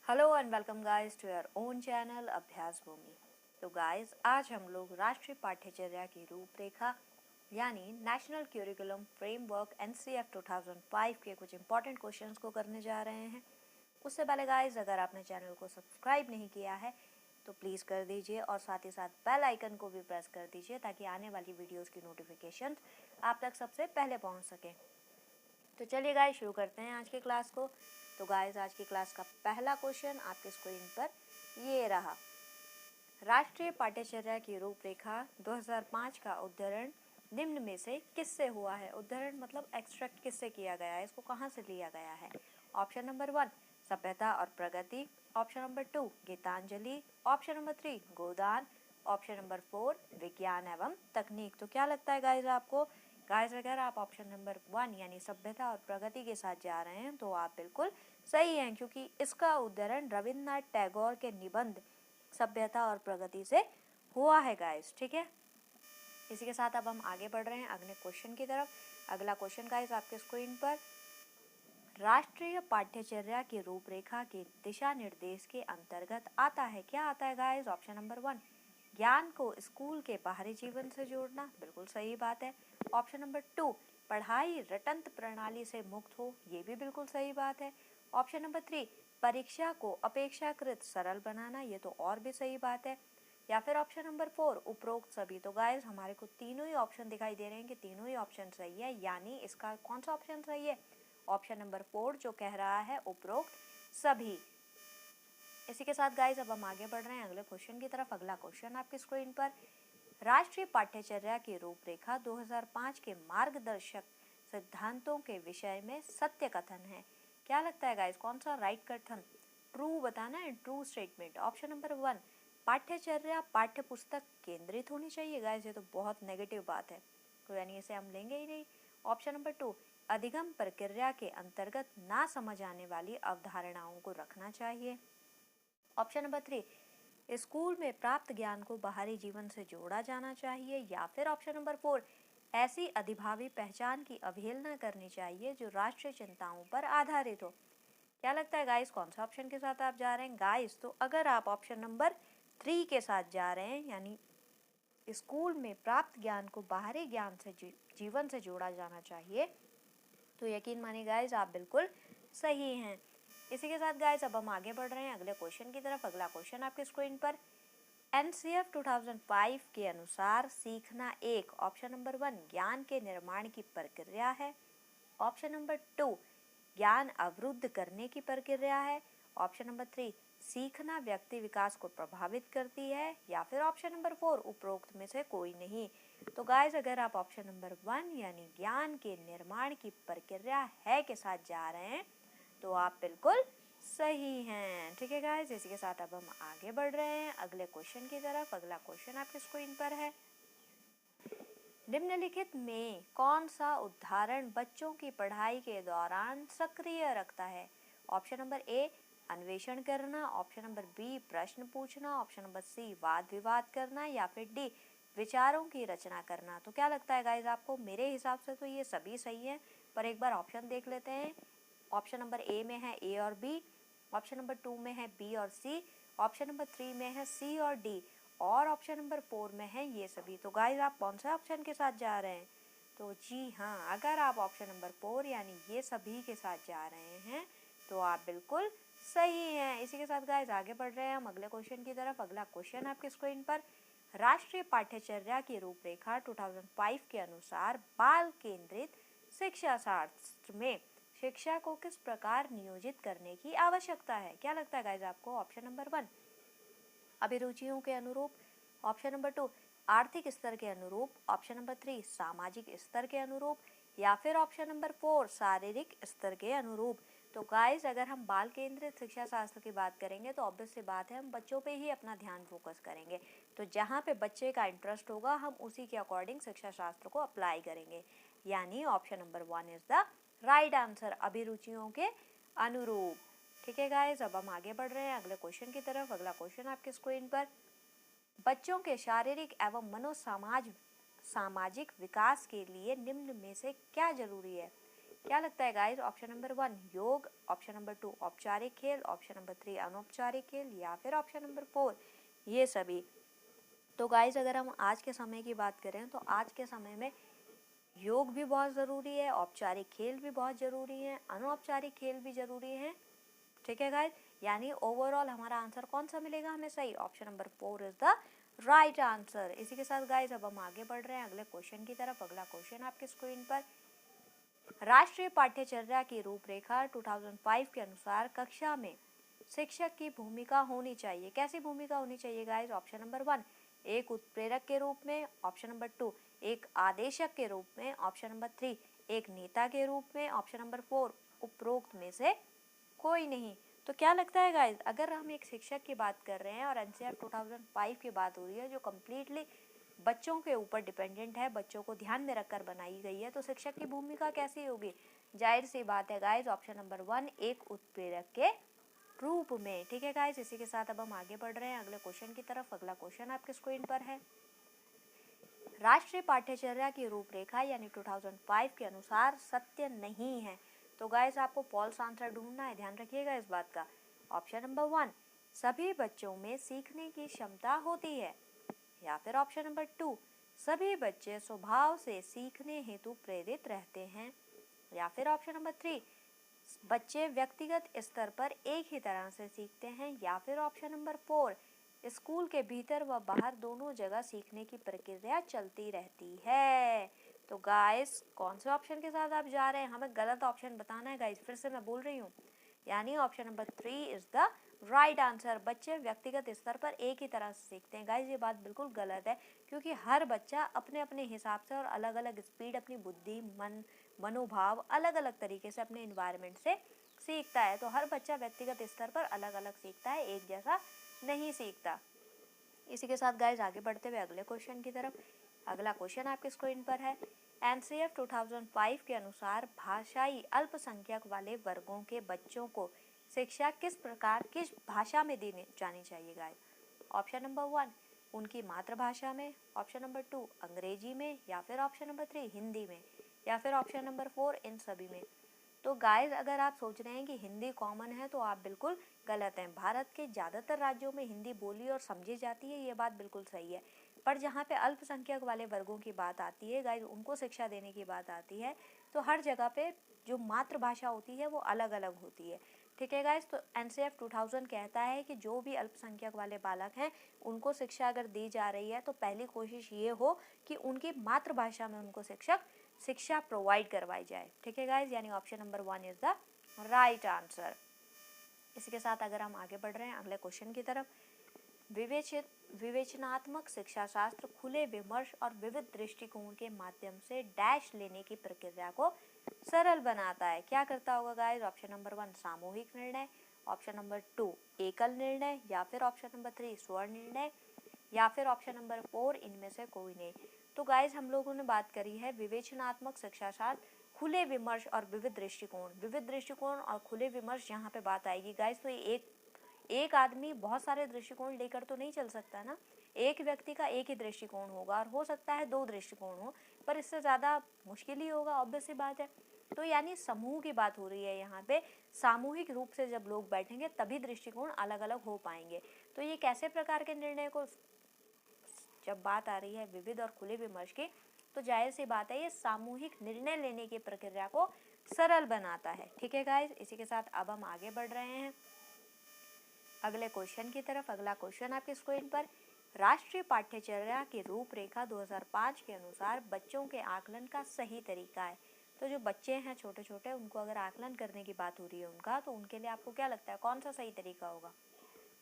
Hello and welcome guys to your own channel Abhyas Bhoomi. तो guys आज हम लोग राष्ट्रीय पाठ्यचर्या की रूपरेखा यानी नेशनल क्यूरिकुलम फ्रेमवर्क एनसीएफ 2005 के कुछ इंपॉर्टेंट क्वेश्चंस को करने जा रहे हैं। उससे पहले गाइस अगर आपने चैनल को सब्सक्राइब नहीं किया है तो प्लीज़ कर दीजिए और साथ ही साथ बेल आइकन को भी प्रेस कर दीजिए ताकि आने वाली वीडियोज़ की नोटिफिकेशन आप तक सबसे पहले पहुँच सके। तो चलिए गाइस शुरू करते हैं आज की क्लास को। तो गाइस आज की क्लास का पहला क्वेश्चन आपके स्क्रीन पर ये रहा। राष्ट्रीय पाठ्यचर्या की रूपरेखा 2005 का उद्धरण निम्न में से किससे हुआ है। उद्धरण मतलब एक्सट्रैक्ट किससे किया गया है, इसको कहाँ से लिया गया है। ऑप्शन नंबर 1 सभ्यता और प्रगति, option number 2 Gitanjali, option number 3 Godan, option number 4 विज्ञान एवं तकनीक। तो क्या लगता है गाइस आपको। गाइस अगर आप ऑप्शन नंबर 1 यानी सभ्यता और प्रगति के साथ जा रहे हैं तो आप बिल्कुल सही हैं, क्योंकि इसका उद्धरण रविन्द्रनाथ टैगोर के निबंध सभ्यता और प्रगति से हुआ है गाइस। ठीक है, इसी के साथ अब हम आगे बढ़ रहे हैं अगले क्वेश्चन की तरफ। अगला क्वेश्चन गाइस आपके स्क्रीन पर राष्ट्रीय पाठ्यचर्या की रूपरेखा के दिशा निर्देश के अंतर्गत आता है। क्या आता है गाइस। ऑप्शन नंबर 1 ज्ञान को स्कूल के बाहरी जीवन से जोड़ना, बिल्कुल सही बात है। ऑप्शन नंबर 2 पढ़ाई रटंत प्रणाली से मुक्त हो, ये भी बिल्कुल सही बात है। ऑप्शन नंबर 3 परीक्षा को अपेक्षाकृत सरल बनाना, ये तो और भी सही बात है। या फिर ऑप्शन नंबर 4 उपरोक्त सभी। तो गाइस हमारे को तीनों ही ऑप्शन दिखाई दे रहे हैं कि तीनों ही ऑप्शन सही है, यानी इसका कौन सा ऑप्शन सही है। ऑप्शन नंबर 4 जो कह रहा है उपरोक्त सभी। इसी के साथ गाइस अब हम आगे बढ़ रहे हैं अगले क्वेश्चन की तरफ। अगला क्वेश्चन आपकी स्क्रीन पर राष्ट्रीय पाठ्यचर्या की रूपरेखा 2005 के मार्गदर्शक सिद्धांतों के विषय में सत्य कथन है। क्या लगता है गाइस कौन सा राइट कथन ट्रू बताना है, ट्रू स्टेटमेंट। ऑप्शन नंबर 1 पाठ्यचर्या पाठ्य पुस्तक केंद्रित होनी चाहिए। गाइस ये तो बहुत नेगेटिव बात है, तो यानी इसे हम लेंगे ही नहीं। ऑप्शन नंबर 2 अधिगम प्रक्रिया के अंतर्गत ना समझ आने वाली अवधारणाओं को रखना चाहिए। ऑप्शन नंबर 3 स्कूल में प्राप्त ज्ञान को बाहरी जीवन से जोड़ा जाना चाहिए। या फिर ऑप्शन नंबर 4 ऐसी अधिभावी पहचान की अवहेलना करनी चाहिए जो राष्ट्रीय चिंताओं पर आधारित हो। क्या लगता है गाइस कौन सा ऑप्शन के साथ आप जा रहे हैं। गाइस तो अगर आप ऑप्शन नंबर 3 के साथ जा रहे हैं यानी स्कूल में प्राप्त ज्ञान को बाहरी ज्ञान से जीवन से जोड़ा जाना चाहिए, तो यकीन मानिए गाइस आप बिल्कुल सही हैं। इसी के साथ गाइस अब हम आगे बढ़ रहे हैं अगले क्वेश्चन की तरफ। अगला क्वेश्चन आपके स्क्रीन पर एनसीएफ 2005 के अनुसार सीखना एक ऑप्शन नंबर 1 ज्ञान के निर्माण की प्रक्रिया है। ऑप्शन नंबर 2 ज्ञान अवरुद्ध करने की प्रक्रिया है। ऑप्शन नंबर 3 सीखना व्यक्ति विकास को प्रभावित करती है। या फिर ऑप्शन नंबर 4 उपरोक्त में से कोई नहीं। तो गाइस अगर आप ऑप्शन नंबर 1 यानी ज्ञान के निर्माण की प्रक्रिया है के साथ जा रहे हैं तो आप बिल्कुल सही हैं। ठीक है गाइस, इसी के साथ अब हम आगे बढ़ रहे हैं अगले क्वेश्चन की तरफ। अगला क्वेश्चन आपके स्क्रीन पर है निम्नलिखित में कौन सा उदाहरण बच्चों की पढ़ाई के दौरान सक्रिय रखता है। ऑप्शन नंबर ए अन्वेषण करना, ऑप्शन नंबर बी प्रश्न पूछना, ऑप्शन नंबर सी वाद विवाद करना, या फिर डी विचारों की रचना करना। तो क्या लगता है गाइस आपको। मेरे हिसाब से तो ये सभी सही है, पर एक बार ऑप्शन देख लेते हैं। ऑप्शन नंबर ए में है ए और बी, ऑप्शन नंबर 2 में है बी और सी, ऑप्शन नंबर 3 में है सी और डी, और ऑप्शन नंबर 4 में है ये सभी। तो गाइस आप कौन सा ऑप्शन के साथ जा रहे हैं। तो जी हाँ, अगर आप ऑप्शन नंबर 4 यानी ये सभी के साथ जा रहे हैं तो आप बिल्कुल सही हैं। इसी के साथ गाइस आगे बढ़ रहे हैं हम अगले क्वेश्चन की तरफ। अगला क्वेश्चन आपके स्क्रीन पर राष्ट्रीय पाठ्यचर्या की रूपरेखा 2005 के अनुसार बाल केंद्रित शिक्षा शास्त्र में शिक्षा को किस प्रकार नियोजित करने की आवश्यकता है। क्या लगता है गाइस आपको। ऑप्शन नंबर 1 अभिरुचियों के अनुरूप, ऑप्शन नंबर 2 आर्थिक स्तर के अनुरूप, ऑप्शन नंबर 3 सामाजिक स्तर के अनुरूप, या फिर ऑप्शन नंबर 4 शारीरिक स्तर के अनुरूप। तो गाइस अगर हम बाल केंद्रित शिक्षा शास्त्र की बात करेंगे तो ऑब्वियस सी बात है हम बच्चों पे ही अपना ध्यान फोकस करेंगे। तो जहाँ पे बच्चे का इंटरेस्ट होगा हम उसी के अकॉर्डिंग शिक्षा शास्त्र को अप्लाई करेंगे, यानी option number 1 is the right answer, अभिरुचियों के अनुरूप। ठीक है गाइस, अब हम आगे बढ़ रहे हैं अगले क्वेश्चन की तरफ। अगला क्वेश्चन आपके स्क्रीन पर बच्चों के शारीरिक एवं सामाजिक विकास के लिए निम्न में से क्या जरूरी है। क्या लगता है गाइस? ऑप्शन नंबर 1 योग, ऑप्शन नंबर 2 औपचारिक खेल, ऑप्शन नंबर 3 अनौपचारिक खेल, या फिर ऑप्शन नंबर 4 ये सभी। तो गाइस अगर हम आज के समय की बात करें तो आज के समय में योग भी बहुत ज़रूरी है, औपचारिक खेल भी बहुत ज़रूरी है, अनौपचारिक खेल भी ज़रूरी है। ठीक है गाइस, यानी ओवरऑल हमारा आंसर कौन सा मिलेगा हमें? सही, option number 4 is the right answer. इसी के साथ गाइस अब हम आगे बढ़ रहे हैं अगले क्वेश्चन की तरफ। अगला क्वेश्चन आपके स्क्रीन पर, राष्ट्रीय पाठ्यचर्या की रूपरेखा 2005 के अनुसार कक्षा में शिक्षक की भूमिका होनी चाहिए। कैसी भूमिका होनी चाहिए गाइस? ऑप्शन नंबर 1 एक उत्प्रेरक के रूप में, ऑप्शन नंबर 2 एक आदेशक के रूप में, ऑप्शन नंबर 3 एक नेता के रूप में, ऑप्शन नंबर 4 उपरोक्त में से कोई नहीं। तो क्या लगता है गाइस, अगर हम एक शिक्षक की बात कर रहे हैं और एनसीईआरटी 2005 की बात हो रही है जो कम्प्लीटली बच्चों के ऊपर डिपेंडेंट है, बच्चों को ध्यान में रखकर बनाई गई है, तो शिक्षक की भूमिका कैसी होगी? जाहिर सी बात है गाइस, ऑप्शन नंबर 1 एक उत्प्रेरक के रूप में। ठीक है गाइस, इसी के साथ अब हम आगे बढ़ रहे हैं अगले क्वेश्चन की तरफ। अगला क्वेश्चन आपके स्क्रीन पर है, राष्ट्रीय पाठ्यचर्या की रूपरेखा यानी 2005 के अनुसार सत्य नहीं है। तो गाइस आपको फॉल्स आंसर ढूंढना है, ध्यान रखिएगा इस बात का। ऑप्शन नंबर 1 सभी बच्चों में सीखने की क्षमता होती है, या फिर ऑप्शन नंबर 2 सभी बच्चे स्वभाव से सीखने हेतु प्रेरित रहते हैं, या फिर ऑप्शन नंबर 3 बच्चे व्यक्तिगत स्तर पर एक ही तरह से सीखते हैं, या फिर ऑप्शन नंबर 4 स्कूल के भीतर व बाहर दोनों जगह सीखने की प्रक्रिया चलती रहती है। तो गाइस कौन से ऑप्शन के साथ आप जा रहे हैं? हमें गलत ऑप्शन बताना है गाइस, फिर से मैं बोल रही हूँ, यानी option number 3 is the right answer. बच्चे व्यक्तिगत स्तर पर एक ही तरह से सीखते हैं। गाइस ये बात बिल्कुल गलत है, क्योंकि हर बच्चा अपने अपने हिसाब से और अलग अलग स्पीड, अपनी बुद्धि, मनोभाव अलग अलग तरीके से अपने इन्वायरमेंट से सीखता है। तो हर बच्चा व्यक्तिगत स्तर पर अलग अलग सीखता है, एक जैसा नहीं सीखता। इसी के साथ गाइस आगे बढ़ते हुए अगले क्वेश्चन की तरफ। अगला क्वेश्चन आपके स्क्रीन पर है, एनसीएफ 2005 के अनुसार भाषाई अल्पसंख्यक वाले वर्गों के बच्चों को शिक्षा किस भाषा में दी जानी चाहिए गाइस? ऑप्शन नंबर 1 उनकी मातृभाषा में, ऑप्शन नंबर 2 अंग्रेजी में, या फिर ऑप्शन नंबर 3 हिंदी में, या फिर ऑप्शन नंबर 4 इन सभी में। तो गाइस अगर आप सोच रहे हैं कि हिंदी कॉमन है तो आप बिल्कुल गलत हैं। भारत के ज़्यादातर राज्यों में हिंदी बोली और समझी जाती है, ये बात बिल्कुल सही है। पर जहाँ पे अल्पसंख्यक वाले वर्गों की बात आती है गाइस, उनको शिक्षा देने की बात आती है, तो हर जगह पे जो मातृभाषा होती है वो अलग अलग होती है। ठीक है गाइस, तो एनसीएफ 2000 कहता है कि जो भी अल्पसंख्यक वाले बालक हैं उनको शिक्षा अगर दी जा रही है तो पहली कोशिश ये हो कि उनकी मातृभाषा में उनको शिक्षा प्रोवाइड करवाई जाए। ठीक है गाइस, यानी option number 1 is the right answer. इसी के साथ अगर हम आगे बढ़ रहे हैं अगले क्वेश्चन की तरफ, विवेचनात्मक शिक्षा शास्त्र खुले विमर्श और विविध दृष्टिकोण के माध्यम से डैश लेने की प्रक्रिया को सरल बनाता है। क्या करता होगा गाइस? ऑप्शन नंबर 1 सामूहिक निर्णय, ऑप्शन नंबर 2 एकल निर्णय, या फिर ऑप्शन नंबर 3 स्वर निर्णय, या फिर ऑप्शन नंबर 4 इनमें से कोई नहीं। तो गाइस हम लोगों ने बात करी है विवेचनात्मक शिक्षा शास्त्र खुले विमर्श और विविध दृष्टिकोण और खुले विमर्श यहाँ पे बात आएगी गाइस। तो एक आदमी बहुत सारे दृष्टिकोण लेकर तो नहीं चल सकता ना, एक व्यक्ति का एक ही दृष्टिकोण होगा, और हो सकता है 2 दृष्टिकोण हो, पर इससे ज़्यादा मुश्किल ही होगा, ऑब्वियस सी बात है। तो यानी समूह की बात हो रही है यहाँ पे, सामूहिक रूप से जब लोग बैठेंगे तभी दृष्टिकोण अलग अलग हो पाएंगे। तो ये कैसे प्रकार के निर्णय को, जब बात आ रही है विविध और खुले विमर्श की, तो जाहिर सी बात है ये सामूहिक निर्णय लेने की प्रक्रिया को सरल बनाता है। ठीक है गाइस, इसी के साथ अब हम आगे बढ़ रहे हैं अगले क्वेश्चन की तरफ। अगला क्वेश्चन आपके स्क्रीन पर, राष्ट्रीय पाठ्यचर्या की रूपरेखा 2005 के अनुसार बच्चों के आकलन का सही तरीका है। तो जो बच्चे हैं छोटे छोटे, उनको अगर आकलन करने की बात हो रही है उनका, तो उनके लिए आपको क्या लगता है कौन सा सही तरीका होगा?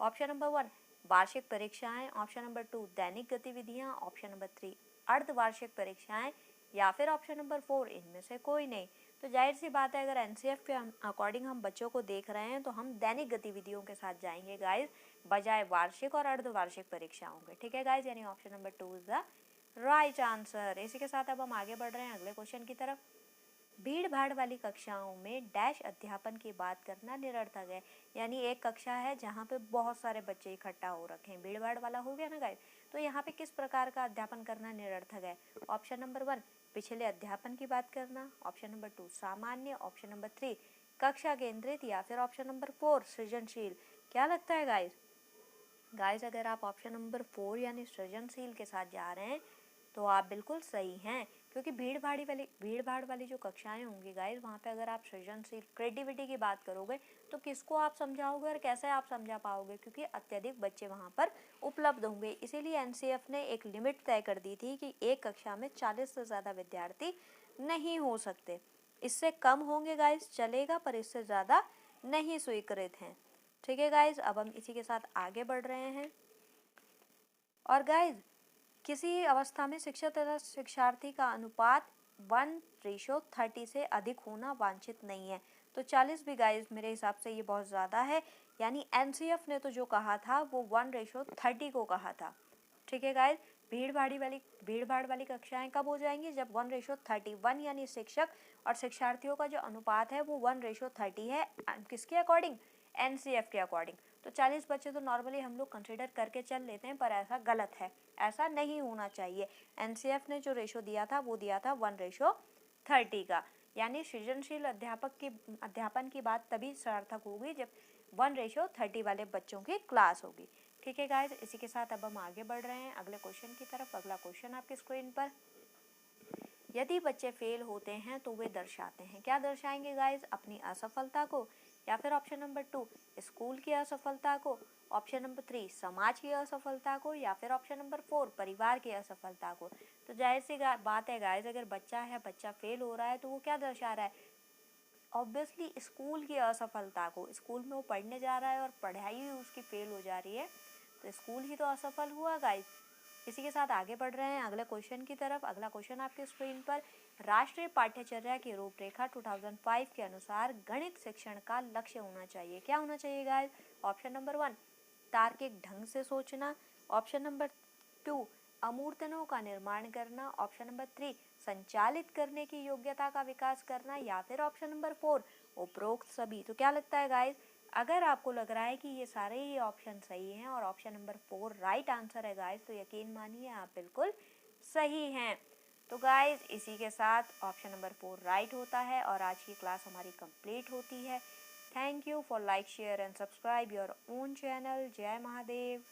ऑप्शन नंबर 1 वार्षिक परीक्षाएं, ऑप्शन नंबर 2 दैनिक गतिविधियां, ऑप्शन नंबर 3 अर्धवार्षिक परीक्षाएं, या फिर ऑप्शन नंबर 4 इनमें से कोई नहीं। तो जाहिर सी बात है अगर एनसीएफ के अकॉर्डिंग हम बच्चों को देख रहे हैं तो हम दैनिक गतिविधियों के साथ जाएंगे गाइस, बजाय वार्षिक और अर्धवार्षिक परीक्षाओं के। ठीक है गाइस, यानी option number 2 is the right answer. इसी के साथ अब हम आगे बढ़ रहे हैं अगले क्वेश्चन की तरफ। भीड़ भाड़ वाली कक्षाओं में डैश अध्यापन की बात करना निरर्थक है। यानी एक कक्षा है जहाँ पे बहुत सारे बच्चे इकट्ठा हो रखे हैं, भीड़ भाड़ वाला हो गया ना गाइस, तो यहाँ पे किस प्रकार का अध्यापन करना निरर्थक है? ऑप्शन नंबर 1 पिछले अध्यापन की बात करना, ऑप्शन नंबर 2 सामान्य, ऑप्शन नंबर 3 कक्षा केंद्रित, या फिर ऑप्शन नंबर 4 सृजनशील। क्या लगता है गाइस अगर आप ऑप्शन नंबर 4 यानी सृजनशील के साथ जा रहे हैं तो आप बिल्कुल सही हैं, क्योंकि भीड़ भाड़ वाली जो कक्षाएं होंगी गाइस, वहाँ पे अगर आप सृजनशील क्रिएटिविटी की बात करोगे तो किसको आप समझाओगे और कैसे आप समझा पाओगे, क्योंकि अत्यधिक बच्चे वहाँ पर उपलब्ध होंगे। इसीलिए एनसीएफ ने एक लिमिट तय कर दी थी कि एक कक्षा में 40 से ज़्यादा विद्यार्थी नहीं हो सकते। इससे कम होंगे गाइस चलेगा, पर इससे ज़्यादा नहीं स्वीकृत हैं। ठीक है गाइज, अब हम इसी के साथ आगे बढ़ रहे हैं। और गाइज किसी अवस्था में शिक्षक तथा शिक्षार्थी का अनुपात 1:30 से अधिक होना वांछित नहीं है। तो 40 भी गाइज मेरे हिसाब से ये बहुत ज़्यादा है, यानी एनसीएफ ने तो जो कहा था वो 1:30 को कहा था। ठीक है गाइज, भीड़ भाड़ वाली कक्षाएं कब हो जाएंगी, जब 1:31 यानी शिक्षक और शिक्षार्थियों का जो अनुपात है वो 1:30 है। किसके अकॉर्डिंग, एनसीएफ के अकॉर्डिंग। तो 40 बच्चे तो नॉर्मली हम लोग कंसिडर करके चल लेते हैं, पर ऐसा गलत है, ऐसा नहीं होना चाहिए। एनसीएफ ने जो रेशो दिया था वो दिया था 1:30 का, यानी सृजनशील अध्यापन की बात तभी सार्थक होगी जब 1:30 वाले बच्चों की क्लास होगी। ठीक है गाइज, इसी के साथ अब हम आगे बढ़ रहे हैं अगले क्वेश्चन की तरफ। अगला क्वेश्चन आपकी स्क्रीन पर, यदि बच्चे फेल होते हैं तो वे दर्शाते हैं, क्या दर्शाएंगे गाइज, अपनी असफलता को, या फिर ऑप्शन नंबर 2 स्कूल की असफलता को, ऑप्शन नंबर 3 समाज की असफलता को, या फिर ऑप्शन नंबर 4 परिवार की असफलता को। तो जाहिर सी बात है गाइज, अगर बच्चा फेल हो रहा है तो वो क्या दर्शा रहा है, ऑब्वियसली स्कूल की असफलता को। स्कूल में वो पढ़ने जा रहा है और पढ़ाई ही उसकी फेल हो जा रही है, तो स्कूल ही तो असफल हुआ गाइज। इसी के साथ आगे बढ़ रहे हैं अगले क्वेश्चन की तरफ। अगला क्वेश्चन आपके स्क्रीन पर, राष्ट्रीय पाठ्यचर्या की रूपरेखा 2005 के अनुसार गणित शिक्षण का लक्ष्य होना चाहिए, क्या होना चाहिए गाइस, ऑप्शन नंबर 1 तार्किक ढंग से सोचना, ऑप्शन नंबर 2 अमूर्तनों का निर्माण करना, ऑप्शन नंबर 3 संचालित करने की योग्यता का विकास करना, या फिर ऑप्शन नंबर 4 उपरोक्त सभी। तो क्या लगता है गाइस, अगर आपको लग रहा है कि ये सारे ही ऑप्शन सही हैं और ऑप्शन नंबर 4 राइट आंसर है गाइस, तो यकीन मानिए आप बिल्कुल सही हैं। तो गाइस इसी के साथ ऑप्शन नंबर 4 राइट होता है और आज की क्लास हमारी कंप्लीट होती है। Thank you for like share and subscribe your own channel. जय महादेव।